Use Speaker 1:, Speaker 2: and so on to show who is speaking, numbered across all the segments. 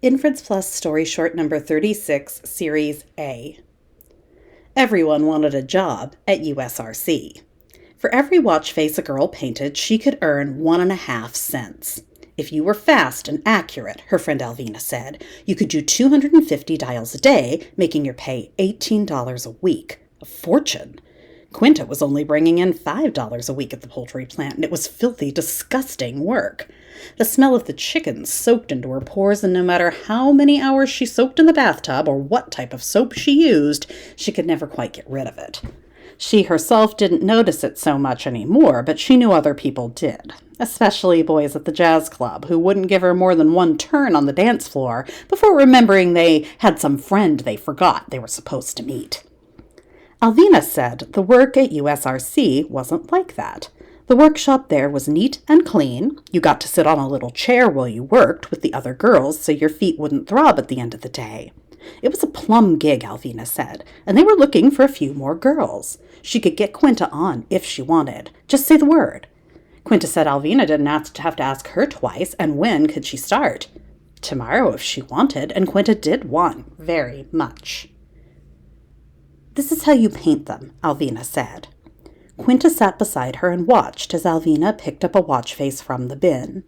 Speaker 1: Inference Plus Story Short number 36, Series A. Everyone wanted a job at USRC. For every watch face a girl painted, she could earn 1.5 cents. If you were fast and accurate, her friend Alvina said, you could do 250 dials a day, making your pay $18 a week. A fortune. Quinta was only bringing in $5 a week at the poultry plant, and it was filthy, disgusting work. The smell of the chickens soaked into her pores, and no matter how many hours she soaked in the bathtub or what type of soap she used, she could never quite get rid of it. She herself didn't notice it so much anymore, but she knew other people did, especially boys at the jazz club who wouldn't give her more than one turn on the dance floor before remembering they had some friend they forgot they were supposed to meet. Alvina said the work at USRC wasn't like that. The workshop there was neat and clean. You got to sit on a little chair while you worked with the other girls so your feet wouldn't throb at the end of the day. It was a plum gig, Alvina said, and they were looking for a few more girls. She could get Quinta on if she wanted. Just say the word. Quinta said Alvina didn't have to ask her twice, and when could she start? Tomorrow if she wanted, and Quinta did want very much. This is how you paint them, Alvina said. Quinta sat beside her and watched as Alvina picked up a watch face from the bin.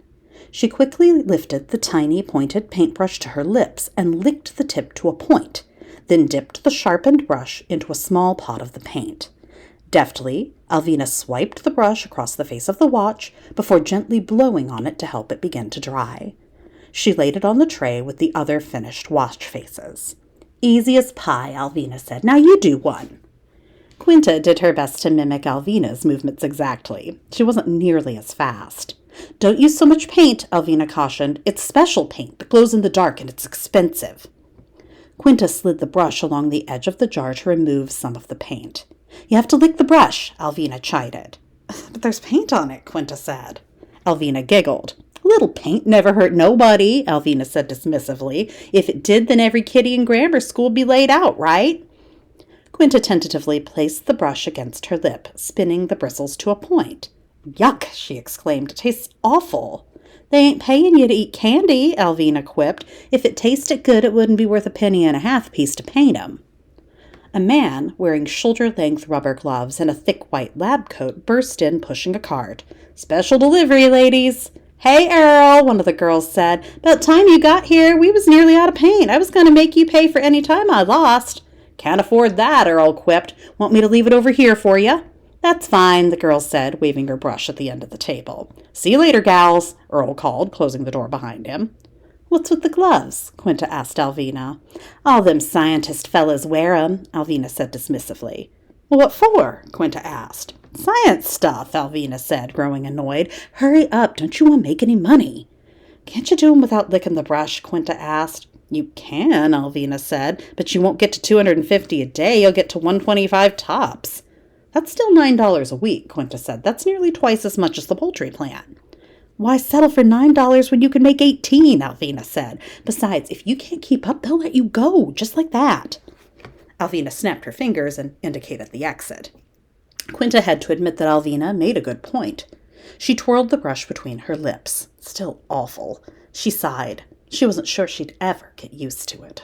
Speaker 1: She quickly lifted the tiny pointed paintbrush to her lips and licked the tip to a point, then dipped the sharpened brush into a small pot of the paint. Deftly, Alvina swiped the brush across the face of the watch before gently blowing on it to help it begin to dry. She laid it on the tray with the other finished watch faces. Easy as pie, Alvina said. Now you do one. Quinta did her best to mimic Alvina's movements exactly. She wasn't nearly as fast. Don't use so much paint, Alvina cautioned. It's special paint that glows in the dark and it's expensive. Quinta slid the brush along the edge of the jar to remove some of the paint. You have to lick the brush, Alvina chided. But there's paint on it, Quinta said. Alvina giggled. A little paint never hurt nobody, Alvina said dismissively. If it did, then every kiddie in grammar school would be laid out, right? Quinta tentatively placed the brush against her lip, spinning the bristles to a point. Yuck, she exclaimed. It tastes awful. They ain't paying you to eat candy, Alvina quipped. If it tasted good, it wouldn't be worth 1.50 apiece to paint 'em. A man, wearing shoulder-length rubber gloves and a thick white lab coat, burst in, pushing a cart. Special delivery, ladies. Hey, Earl, one of the girls said. About time you got here. We was nearly out of paint. I was going to make you pay for any time I lost. Can't afford that, Earl quipped. Want me to leave it over here for you? That's fine, the girl said, waving her brush at the end of the table. See you later, gals, Earl called, closing the door behind him. What's with the gloves? Quinta asked Alvina. All them scientist fellas wear 'em, Alvina said dismissively. Well, what for? Quinta asked. Science stuff, Alvina said, growing annoyed. Hurry up, don't you want to make any money? Can't you do 'em without licking the brush? Quinta asked. You can, Alvina said, but you won't get to 250 a day. You'll get to 125 tops. That's still $9 a week, Quinta said. That's nearly twice as much as the poultry plant. Why settle for $9 when you can make 18, Alvina said. Besides, if you can't keep up, they'll let you go, just like that. Alvina snapped her fingers and indicated the exit. Quinta had to admit that Alvina made a good point. She twirled the brush between her lips. Still awful. She sighed. She wasn't sure she'd ever get used to it.